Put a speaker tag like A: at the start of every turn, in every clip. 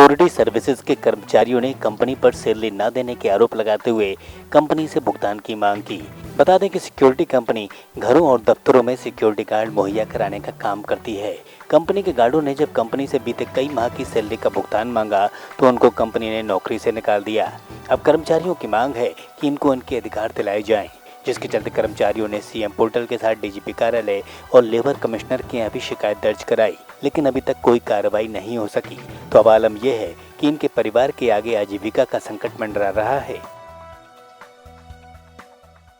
A: Security services के कर्मचारियों ने कंपनी पर सैलरी न देने के आरोप लगाते हुए कंपनी से भुगतान की मांग की। बता दें कि सिक्योरिटी कंपनी घरों और दफ्तरों में सिक्योरिटी गार्ड मुहैया कराने का काम करती है। कंपनी के गार्डों ने जब कंपनी से बीते कई माह की सैलरी का भुगतान मांगा तो उनको कंपनी ने नौकरी से निकाल दिया। अब कर्मचारियों की मांग है कि इनको इनके अधिकार दिलाए जाएं, जिसके चलते कर्मचारियों ने सीएम पोर्टल के साथ डीजीपी कार्यालय और लेबर कमिश्नर के यहाँ भी शिकायत दर्ज कराई, लेकिन अभी तक कोई कार्रवाई नहीं हो सकी। तो अब आलम यह है कि इनके परिवार के आगे आजीविका का संकट मंडरा रहा है।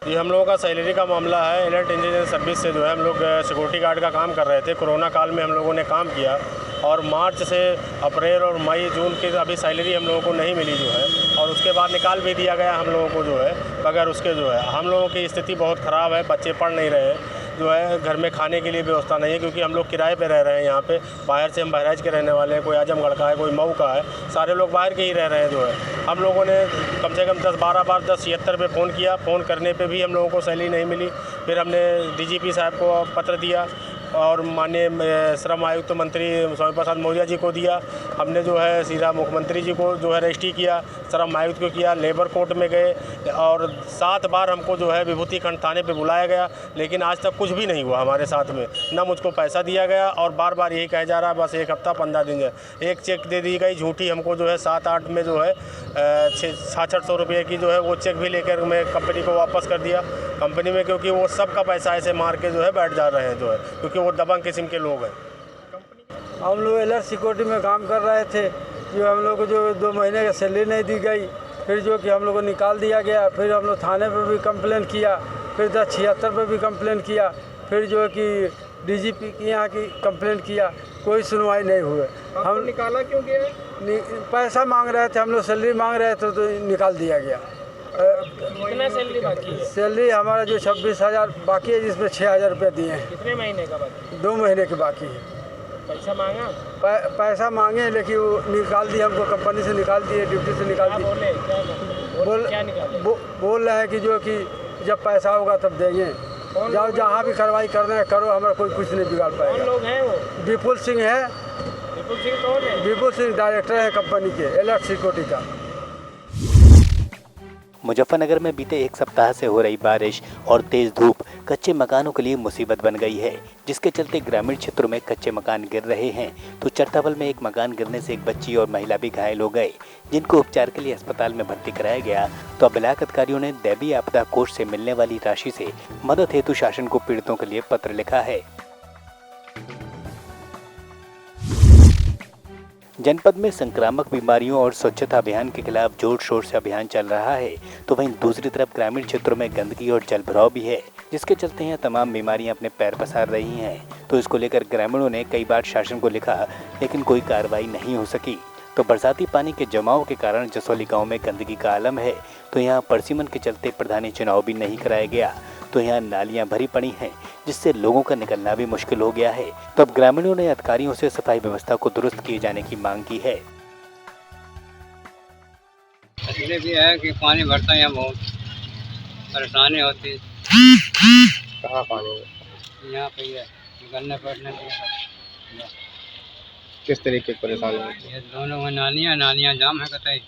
B: ये हम लोगों का सैलरी का मामला है। अलर्ट इंजीनियर सर्विस से जो है हम लोग सिक्योरिटी गार्ड का काम कर रहे थे। कोरोना काल में हम लोगों ने काम किया और मार्च से अप्रैल और मई जून की अभी सैलरी हम लोगों को नहीं मिली जो है, और उसके बाद निकाल भी दिया गया हम लोगों को जो है बगैर उसके। जो है हम लोगों की स्थिति बहुत ख़राब है, बच्चे पढ़ नहीं रहे हैं, जो है घर में खाने के लिए व्यवस्था नहीं है, क्योंकि हम लोग किराए पे रह रहे हैं यहाँ पे। बाहर से हम बहराइच के रहने वाले हैं, कोई आजमगढ़ का है, कोई मऊ का है, सारे लोग बाहर के ही रह रहे हैं। जो है हम लोगों ने कम से कम 10-12 बार 1076 पे फ़ोन किया, फ़ोन करने पे भी हम लोगों को सैलरी नहीं मिली। फिर हमने डीजीपी साहब को पत्र दिया और माननीय श्रम आयुक्त मंत्री स्वामी प्रसाद मौर्य जी को दिया। हमने जो है सीधा मुख्यमंत्री जी को जो है रजिस्ट्री किया, श्रम आयुक्त को किया, लेबर कोर्ट में गए और 7 बार हमको जो है विभूति खंड थाने पे बुलाया गया, लेकिन आज तक कुछ भी नहीं हुआ हमारे साथ में। ना मुझको पैसा दिया गया और बार बार यही कहा जा रहा है बस 1 हफ्ता 15 दिन है। एक चेक दे दी गई झूठी हमको, जो है 7-8 में जो है 600-700 रुपये की जो है वो चेक भी लेकर मैं कंपनी को वापस कर दिया कंपनी में, क्योंकि वो सबका पैसा ऐसे मार के जो है बैठ जा रहे हैं, जो है क्योंकि वो दबंग किस्म के लोग हैं।
C: हम लोग अलर्ट सिक्योरिटी में काम कर रहे थे, जो हम लोग को जो 2 महीने की सैलरी नहीं दी गई, फिर जो कि हम लोग को निकाल दिया गया। फिर हम लोग थाने पर भी कंप्लेन किया, फिर 1076 पर भी कंप्लेन किया, फिर जो कि डीजीपी के यहाँ की कंप्लेन किया, कोई सुनवाई नहीं हुए। हम
B: निकाला क्यों गया?
C: पैसा मांग रहे थे, हम लोग सैलरी मांग रहे थे तो निकाल दिया गया।
B: कितना सैलरी बाकी है?
C: सैलरी हमारा जो 26,000 बाकी है, जिसमें 6,000 रुपये दिए हैं।
B: कितने महीने का बाकी?
C: 2 महीने के बाकी है।
B: पैसा मांगा?
C: पैसा मांगे, लेकिन वो निकाल दिए, हमको कंपनी से निकाल दिए, ड्यूटी से निकाल दिए। बोल रहे हैं कि जो कि जब पैसा होगा तब देंगे। जाओ जहाँ भी कार्रवाई करना है करो, हमारा कोई कुछ नहीं बिगाड़ पाएगा।
B: कौन लोग हैं वो?
C: विपुल सिंह है।
B: विपुल सिंह कौन है?
C: विपुल सिंह डायरेक्टर है कंपनी के अलर्ट सिक्योरिटी का।
A: मुजफ्फरनगर में बीते 1 सप्ताह से हो रही बारिश और तेज धूप कच्चे मकानों के लिए मुसीबत बन गई है, जिसके चलते ग्रामीण क्षेत्रों में कच्चे मकान गिर रहे हैं। तो चरतावल में एक मकान गिरने से एक बच्ची और महिला भी घायल हो गए, जिनको उपचार के लिए अस्पताल में भर्ती कराया गया। तो अब ब्लॉक अधिकारियों ने दैवीय आपदा कोष से मिलने वाली राशि से मदद हेतु शासन को पीड़ितों के लिए पत्र लिखा है। जनपद में संक्रामक बीमारियों और स्वच्छता अभियान के खिलाफ जोर शोर से अभियान चल रहा है, तो वहीं दूसरी तरफ ग्रामीण क्षेत्रों में गंदगी और जल भराव भी है, जिसके चलते यहाँ तमाम बीमारियां अपने पैर पसार रही हैं। तो इसको लेकर ग्रामीणों ने कई बार शासन को लिखा, लेकिन कोई कार्रवाई नहीं हो सकी। तो बरसाती पानी के जमाव के कारण जसौली गांव में गंदगी का आलम है। तो यहाँ परसिमन के चलते प्रधानी चुनाव भी नहीं कराया गया, तो यहाँ नालियां भरी पड़ी हैं, जिससे लोगों का निकलना भी मुश्किल हो गया है। तो अब ग्रामीणों ने अधिकारियों से सफाई व्यवस्था को दुरुस्त किए जाने की मांग की है।
D: इसलिए भी है कि पानी भरता है, यहाँ बहुत परेशानी होती है।
B: कहाँ पानी?
D: यहाँ पे है निकलने बैठने
B: किस तरीके की परेशानी होती
D: ये दोनों में नालियाँ जाम है कतई,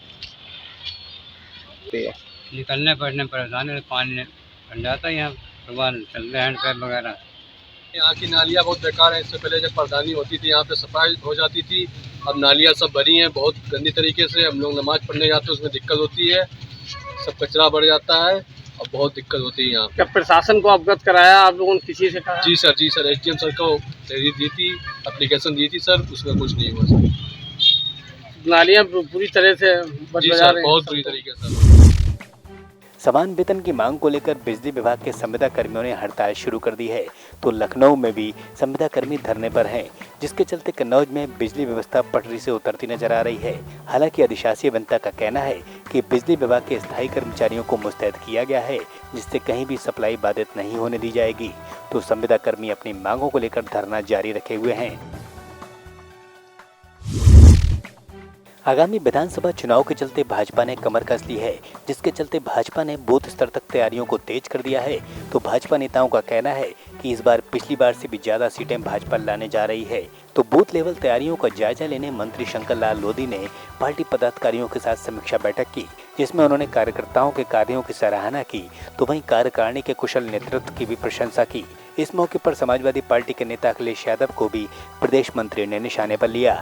B: है?
D: निकलने बैठने परेशानी, पानी बन जाता है यहाँ, सुबह चलते हैंड पैप वगैरह।
E: यहाँ की नालियाँ बहुत बेकार है। इससे पहले जब प्रधानी होती थी यहाँ पे सफाई हो जाती थी, अब नालियाँ सब भरी हैं बहुत गंदी तरीके से। हम लोग नमाज पढ़ने जाते हैं उसमें दिक्कत होती है, सब कचरा बढ़ जाता है और बहुत दिक्कत होती है यहाँ पे।
F: जब प्रशासन को अवगत कराया आप लोगों ने किसी से कहा?
E: जी सर एसडीएम सर को दी थी, एप्लीकेशन दी थी सर, उसमें कुछ नहीं हुआ सर।
F: नालियाँ पूरी तरह से
E: जी सर, बहुत बुरी तरीके से।
A: समान वेतन की मांग को लेकर बिजली विभाग के संविदा कर्मियों ने हड़ताल शुरू कर दी है। तो लखनऊ में भी संविदा कर्मी धरने पर हैं, जिसके चलते कन्नौज में बिजली व्यवस्था पटरी से उतरती नजर आ रही है। हालांकि अधिशासी अभियंता का कहना है कि बिजली विभाग के स्थायी कर्मचारियों को मुस्तैद किया गया है, जिससे कहीं भी सप्लाई बाधित नहीं होने दी जाएगी। तो संविदा कर्मी अपनी मांगों को लेकर धरना जारी रखे हुए हैं। आगामी विधानसभा चुनाव के चलते भाजपा ने कमर कस ली है, जिसके चलते भाजपा ने बूथ स्तर तक तैयारियों को तेज कर दिया है। तो भाजपा नेताओं का कहना है कि इस बार पिछली बार से भी ज्यादा सीटें भाजपा लाने जा रही है। तो बूथ लेवल तैयारियों का जायजा लेने मंत्री शंकर लाल लोधी ने पार्टी पदाधिकारियों के साथ समीक्षा बैठक की, जिसमें उन्होंने कार्यकर्ताओं के कार्यों की सराहना की, तो वहीं कार्यकारिणी के कुशल नेतृत्व की भी प्रशंसा की। इस मौके पर समाजवादी पार्टी के नेता अखिलेश यादव को भी प्रदेश मंत्री ने निशाने पर लिया।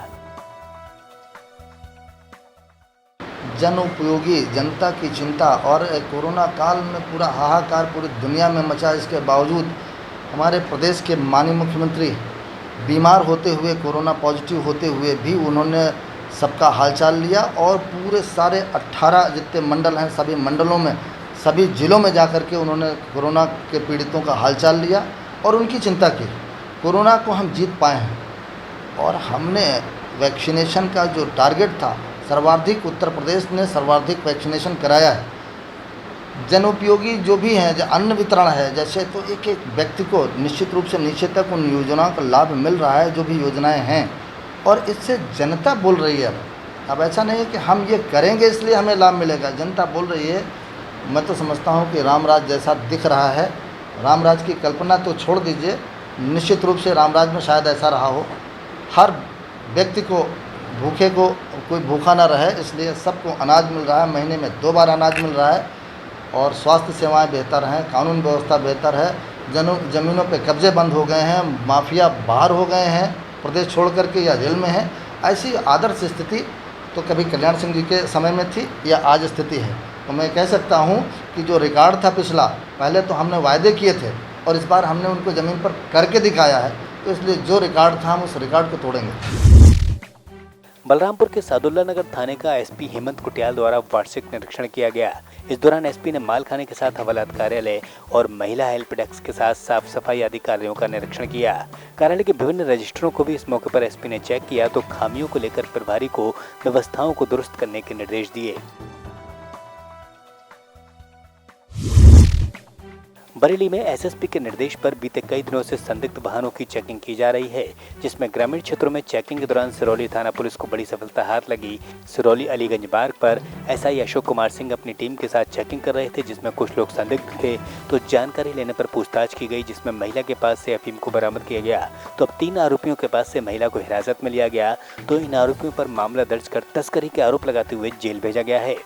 G: जन उपयोगी, जनता की चिंता और कोरोना काल में पूरा हाहाकार पूरी दुनिया में मचा, इसके बावजूद हमारे प्रदेश के माननीय मुख्यमंत्री बीमार होते हुए, कोरोना पॉजिटिव होते हुए भी उन्होंने सबका हालचाल लिया और पूरे सारे 18 जितने मंडल हैं सभी मंडलों में, सभी ज़िलों में जाकर के उन्होंने कोरोना के पीड़ितों का हालचाल लिया और उनकी चिंता की। कोरोना को हम जीत पाए हैं और हमने वैक्सीनेशन का जो टारगेट था, सर्वाधिक उत्तर प्रदेश ने सर्वाधिक वैक्सीनेशन कराया है। जनोपयोगी जो भी हैं, जो अन्न वितरण है, जैसे तो एक एक व्यक्ति को निश्चित रूप से नीचे तक उन योजनाओं का लाभ मिल रहा है जो भी योजनाएं हैं, और इससे जनता बोल रही है। अब ऐसा नहीं है कि हम ये करेंगे इसलिए हमें लाभ मिलेगा, जनता बोल रही है। मैं तो समझता हूँ कि रामराज जैसा दिख रहा है। रामराज की कल्पना तो छोड़ दीजिए, निश्चित रूप से रामराज में शायद ऐसा रहा हो। हर व्यक्ति को, भूखे को कोई भूखा ना रहे, इसलिए सबको अनाज मिल रहा है, महीने में 2 बार अनाज मिल रहा है और स्वास्थ्य सेवाएं बेहतर हैं, कानून व्यवस्था बेहतर है, ज़मीनों पे कब्जे बंद हो गए हैं, माफिया बाहर हो गए हैं प्रदेश छोड़ करके या जेल में हैं। ऐसी आदर्श स्थिति तो कभी कल्याण सिंह जी के समय में थी या आज स्थिति है। तो मैं कह सकता हूँ कि जो रिकॉर्ड था पिछला, पहले तो हमने वायदे किए थे और इस बार हमने उनको ज़मीन पर करके दिखाया है, तो इसलिए जो रिकॉर्ड था हम उस रिकॉर्ड को तोड़ेंगे।
A: बलरामपुर के सादुल्ला नगर थाने का एसपी हेमंत कुटियाल द्वारा वार्षिक निरीक्षण किया गया। इस दौरान एसपी ने मालखाने के साथ हवालात कार्यालय और महिला हेल्प डेस्क के साथ साफ सफाई आदि कार्यों का निरीक्षण किया। कार्यालय के विभिन्न रजिस्टरों को भी इस मौके पर एसपी ने चेक किया, तो खामियों को लेकर प्रभारी को व्यवस्थाओं को दुरुस्त करने के निर्देश दिए। बरेली में एसएसपी के निर्देश पर बीते कई दिनों से संदिग्ध वाहनों की चेकिंग की जा रही है, जिसमें ग्रामीण क्षेत्रों में चेकिंग के दौरान सिरौली थाना पुलिस को बड़ी सफलता हाथ लगी। सिरौली अलीगंज मार्ग पर एसआई अशोक कुमार सिंह अपनी टीम के साथ चेकिंग कर रहे थे, जिसमें कुछ लोग संदिग्ध थे, तो जानकारी लेने पर पूछताछ की गई, जिसमें महिला के पास से अफीम को बरामद किया गया। तो अब 3 आरोपियों के पास से महिला को हिरासत में लिया गया, तो इन आरोपियों पर मामला दर्ज कर तस्करी के आरोप लगाते हुए जेल भेजा गया है।